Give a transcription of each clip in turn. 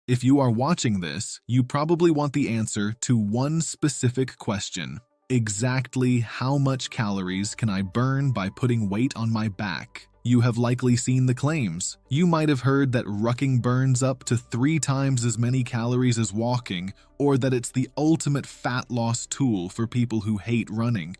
If you are watching this, you probably want the answer to one specific question. Exactly how much calories can I burn by putting weight on my back? You have likely seen the claims. You might have heard that rucking burns up to 3 times as many calories as walking, or that it's the ultimate fat loss tool for people who hate running.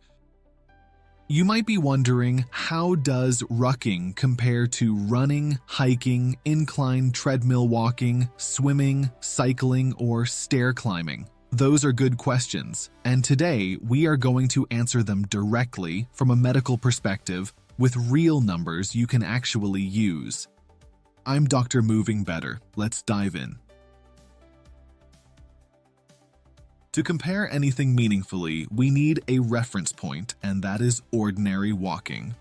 You might be wondering, how does rucking compare to running, hiking, incline treadmill walking, swimming, cycling, or stair climbing? Those are good questions, and today we are going to answer them directly from a medical perspective with real numbers you can actually use. I'm Dr. Moving Better. Let's dive in. To compare anything meaningfully, we need a reference point, and that is ordinary walking.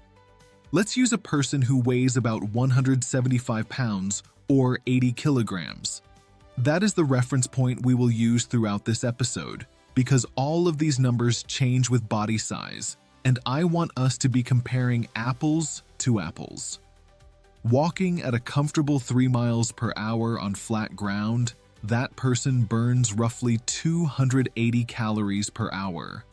Let's use a person who weighs about 175 pounds or 80 kilograms. That is the reference point we will use throughout this episode, because all of these numbers change with body size, and I want us to be comparing apples to apples. Walking at a comfortable 3 miles per hour on flat ground, that person burns roughly 280 calories per hour.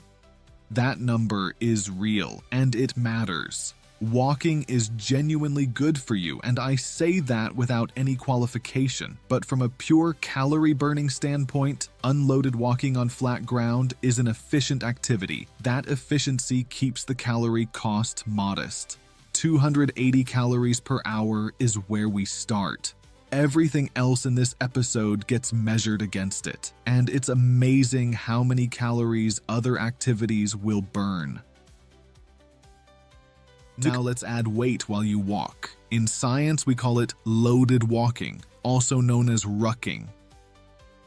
That number is real, and it matters. Walking is genuinely good for you, and I say that without any qualification, but from a pure calorie-burning standpoint, unloaded walking on flat ground is an efficient activity. That efficiency keeps the calorie cost modest. 280 calories per hour is where we start. Everything else in this episode gets measured against it, and it's amazing how many calories other activities will burn. Now let's add weight while you walk. In science, we call it loaded walking, also known as rucking.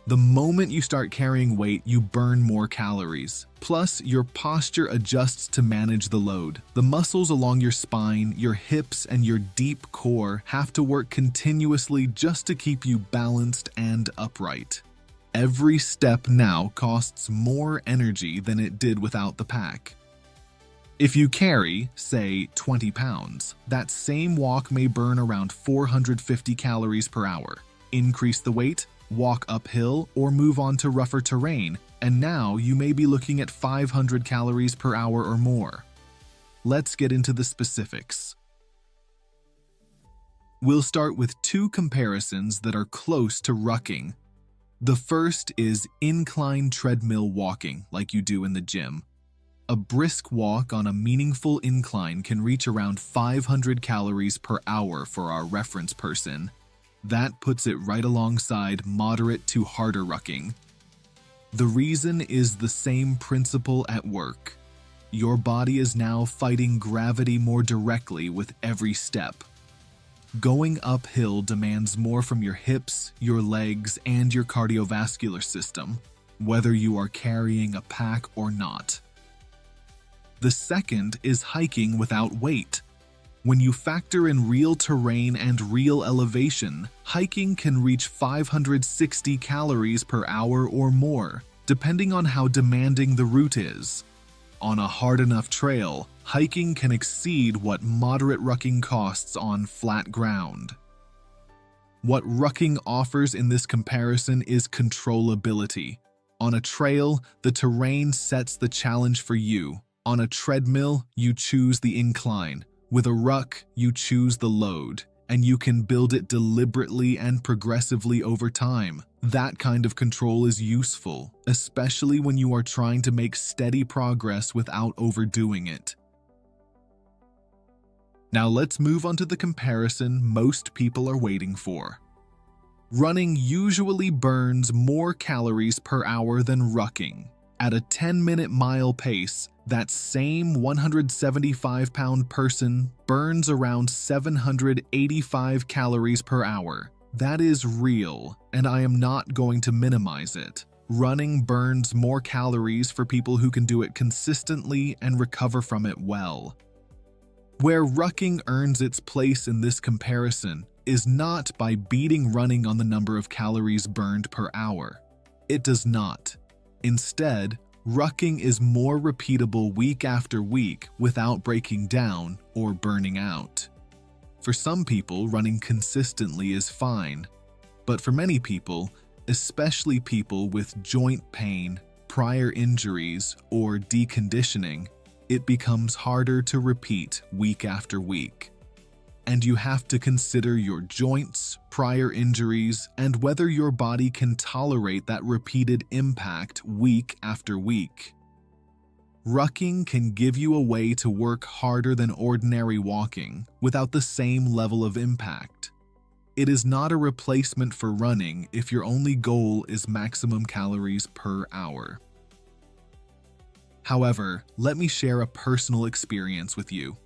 The moment you start carrying weight, you burn more calories. Plus, your posture adjusts to manage the load. The muscles along your spine, your hips, and your deep core have to work continuously just to keep you balanced and upright. Every step now costs more energy than it did without the pack. If you carry, say, 20 pounds, that same walk may burn around 450 calories per hour. Increase the weight, walk uphill, or move on to rougher terrain, and now you may be looking at 500 calories per hour or more. Let's get into the specifics. We'll start with 2 comparisons that are close to rucking. The first is incline treadmill walking, like you do in the gym. A brisk walk on a meaningful incline can reach around 500 calories per hour for our reference person. That puts it right alongside moderate to harder rucking. The reason is the same principle at work. Your body is now fighting gravity more directly with every step. Going uphill demands more from your hips, your legs, and your cardiovascular system, whether you are carrying a pack or not. The second is hiking without weight. When you factor in real terrain and real elevation, hiking can reach 560 calories per hour or more, depending on how demanding the route is. On a hard enough trail, hiking can exceed what moderate rucking costs on flat ground. What rucking offers in this comparison is controllability. On a trail, the terrain sets the challenge for you. On a treadmill, you choose the incline. With a ruck, you choose the load, and you can build it deliberately and progressively over time. That kind of control is useful, especially when you are trying to make steady progress without overdoing it. Now let's move on to the comparison most people are waiting for. Running usually burns more calories per hour than rucking. At a 10-minute mile pace, that same 175-pound person burns around 785 calories per hour. That is real, and I am not going to minimize it. Running burns more calories for people who can do it consistently and recover from it well. Where rucking earns its place in this comparison is not by beating running on the number of calories burned per hour. It does not. Instead, rucking is more repeatable week after week without breaking down or burning out. For some people, running consistently is fine, But for many people, especially people with joint pain, prior injuries, or deconditioning, it becomes harder to repeat week after week. And you have to consider your joints, prior injuries, and whether your body can tolerate that repeated impact week after week. Rucking can give you a way to work harder than ordinary walking without the same level of impact. It is not a replacement for running if your only goal is maximum calories per hour. However, let me share a personal experience with you.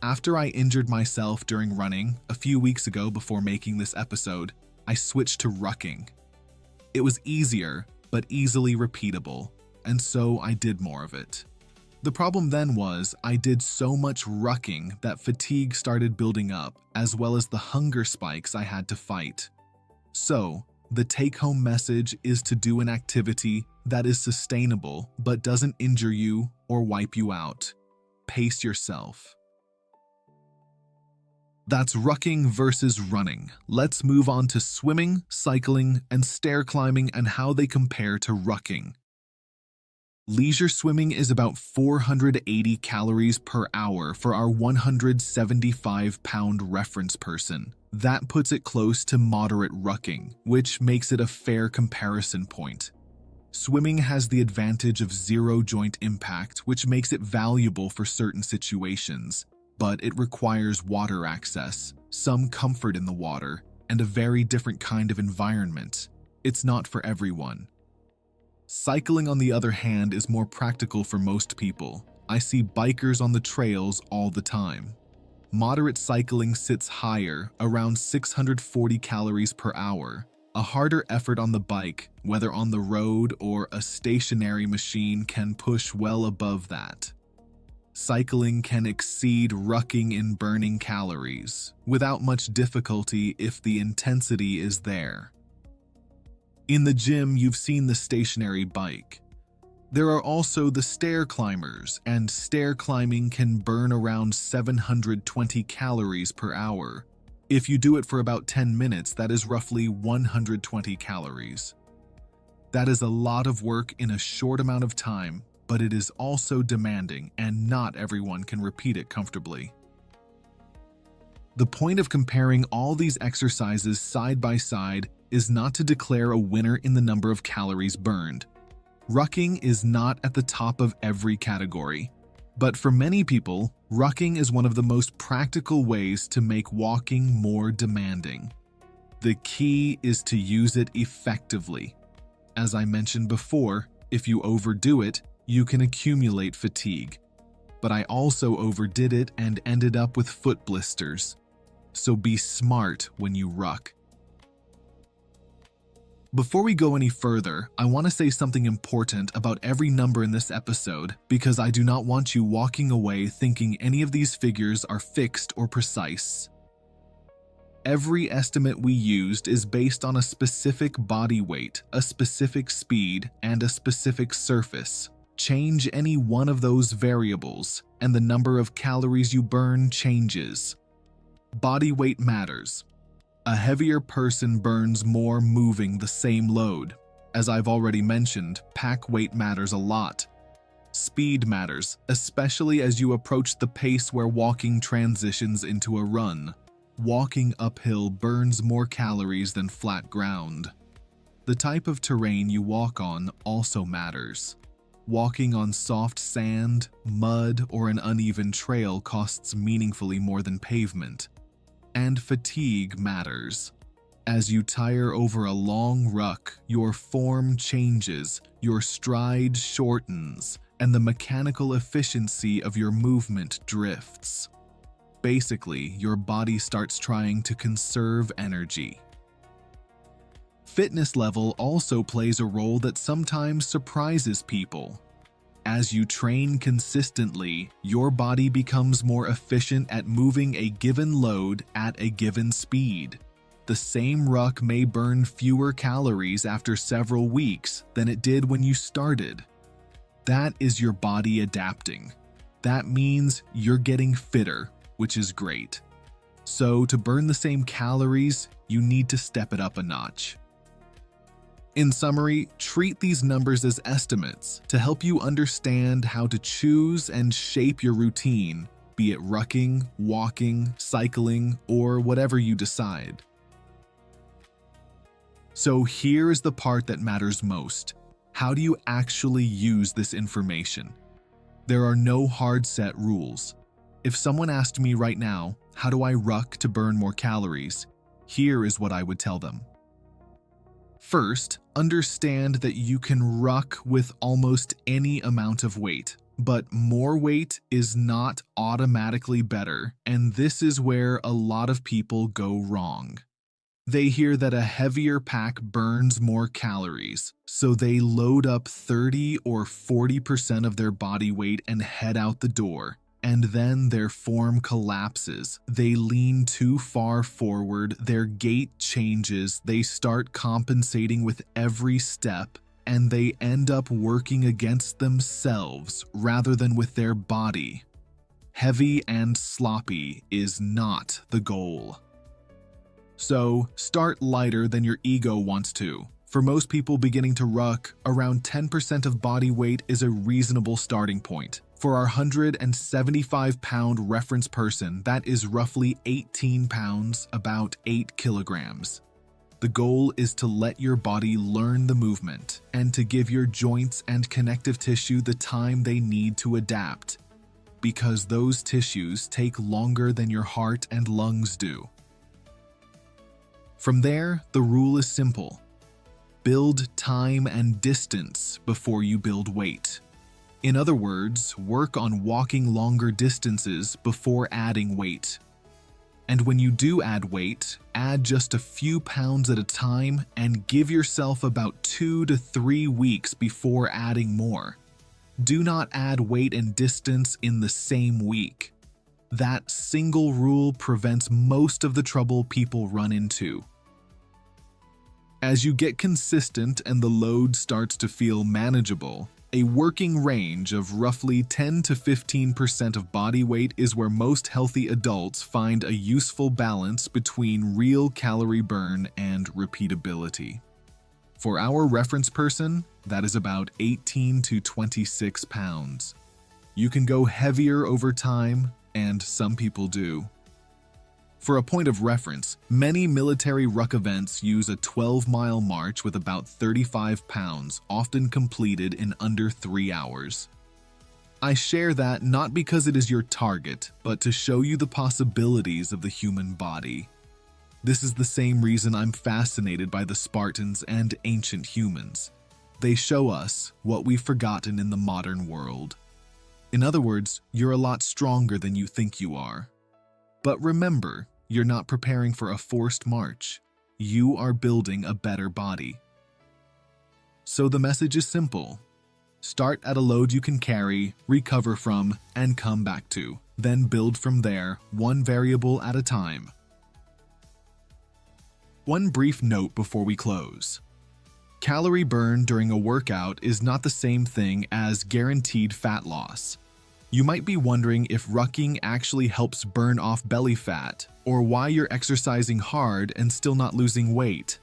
After I injured myself during running a few weeks ago before making this episode, I switched to rucking. It was easier, but easily repeatable, and so I did more of it. The problem then was I did so much rucking that fatigue started building up, as well as the hunger spikes I had to fight. So, the take-home message is to do an activity that is sustainable but doesn't injure you or wipe you out. Pace yourself. That's rucking versus running. Let's move on to swimming, cycling, and stair climbing and how they compare to rucking. Leisure swimming is about 480 calories per hour for our 175-pound reference person. That puts it close to moderate rucking, which makes it a fair comparison point. Swimming has the advantage of zero joint impact, which makes it valuable for certain situations. But it requires water access, some comfort in the water, and a very different kind of environment. It's not for everyone. Cycling, on the other hand, is more practical for most people. I see bikers on the trails all the time. Moderate cycling sits higher, around 640 calories per hour. A harder effort on the bike, whether on the road or a stationary machine, can push well above that. Cycling can exceed rucking in burning calories, without much difficulty if the intensity is there. In the gym, you've seen the stationary bike. There are also the stair climbers, and stair climbing can burn around 720 calories per hour. If you do it for about 10 minutes, that is roughly 120 calories. That is a lot of work in a short amount of time, but it is also demanding, and not everyone can repeat it comfortably. The point of comparing all these exercises side by side is not to declare a winner in the number of calories burned. Rucking is not at the top of every category, but for many people, rucking is one of the most practical ways to make walking more demanding. The key is to use it effectively. As I mentioned before, if you overdo it, you can accumulate fatigue. But I also overdid it and ended up with foot blisters. So be smart when you ruck. Before we go any further, I want to say something important about every number in this episode because I do not want you walking away thinking any of these figures are fixed or precise. Every estimate we used is based on a specific body weight, a specific speed, and a specific surface. Change any one of those variables, and the number of calories you burn changes. Body weight matters. A heavier person burns more moving the same load. As I've already mentioned, pack weight matters a lot. Speed matters, especially as you approach the pace where walking transitions into a run. Walking uphill burns more calories than flat ground. The type of terrain you walk on also matters. Walking on soft sand, mud, or an uneven trail costs meaningfully more than pavement. And fatigue matters. As you tire over a long ruck, your form changes, your stride shortens, and the mechanical efficiency of your movement drifts. Basically, your body starts trying to conserve energy. Fitness level also plays a role that sometimes surprises people. As you train consistently, your body becomes more efficient at moving a given load at a given speed. The same ruck may burn fewer calories after several weeks than it did when you started. That is your body adapting. That means you're getting fitter, which is great. So to burn the same calories, you need to step it up a notch. In summary, treat these numbers as estimates to help you understand how to choose and shape your routine, be it rucking, walking, cycling, or whatever you decide. So here is the part that matters most. How do you actually use this information? There are no hard set rules. If someone asked me right now, how do I ruck to burn more calories? Here is what I would tell them. First, understand that you can ruck with almost any amount of weight, but more weight is not automatically better, and this is where a lot of people go wrong. They hear that a heavier pack burns more calories, so they load up 30 or 40% of their body weight and head out the door. And then their form collapses. They lean too far forward, their gait changes, they start compensating with every step, and they end up working against themselves rather than with their body. Heavy and sloppy is not the goal. So, start lighter than your ego wants to. For most people beginning to ruck, around 10% of body weight is a reasonable starting point. For our 175-pound reference person, that is roughly 18 pounds, about 8 kilograms. The goal is to let your body learn the movement and to give your joints and connective tissue the time they need to adapt, because those tissues take longer than your heart and lungs do. From there, the rule is simple. Build time and distance before you build weight. In other words, work on walking longer distances before adding weight. And when you do add weight, add just a few pounds at a time and give yourself about 2 to 3 weeks before adding more. Do not add weight and distance in the same week. That single rule prevents most of the trouble people run into. As you get consistent and the load starts to feel manageable, a working range of roughly 10 to 15% of body weight is where most healthy adults find a useful balance between real calorie burn and repeatability. For our reference person, that is about 18 to 26 pounds. You can go heavier over time, and some people do. For a point of reference, many military ruck events use a 12-mile march with about 35 pounds, often completed in under 3 hours. I share that not because it is your target, but to show you the possibilities of the human body. This is the same reason I'm fascinated by the Spartans and ancient humans. They show us what we've forgotten in the modern world. In other words, you're a lot stronger than you think you are. But remember, you're not preparing for a forced march. You are building a better body. So the message is simple. Start at a load you can carry, recover from, and come back to. Then build from there, one variable at a time. One brief note before we close. Calorie burn during a workout is not the same thing as guaranteed fat loss. You might be wondering if rucking actually helps burn off belly fat, or why you're exercising hard and still not losing weight.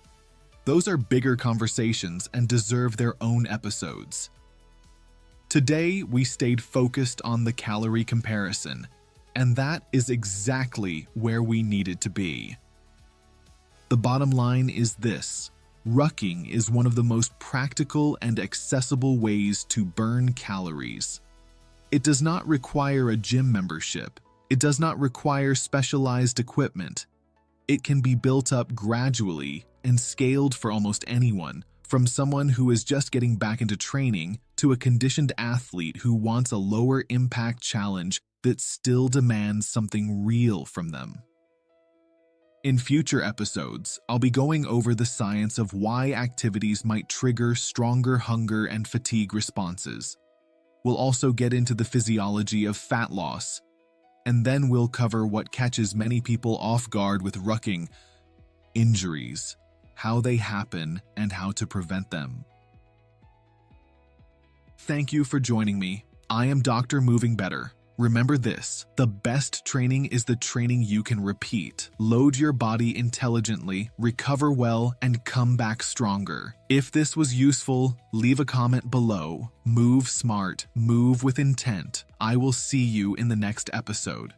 Those are bigger conversations and deserve their own episodes. Today, we stayed focused on the calorie comparison, and that is exactly where we needed to be. The bottom line is this: rucking is one of the most practical and accessible ways to burn calories. It does not require a gym membership. It does not require specialized equipment. It can be built up gradually and scaled for almost anyone, from someone who is just getting back into training to a conditioned athlete who wants a lower impact challenge that still demands something real from them. In future episodes, I'll be going over the science of why activities might trigger stronger hunger and fatigue responses. We'll also get into the physiology of fat loss, and then we'll cover what catches many people off guard with rucking: injuries, how they happen, and how to prevent them. Thank you for joining me. I am Dr. Moving Better. Remember this, the best training is the training you can repeat. Load your body intelligently, recover well, and come back stronger. If this was useful, leave a comment below. Move smart, move with intent. I will see you in the next episode.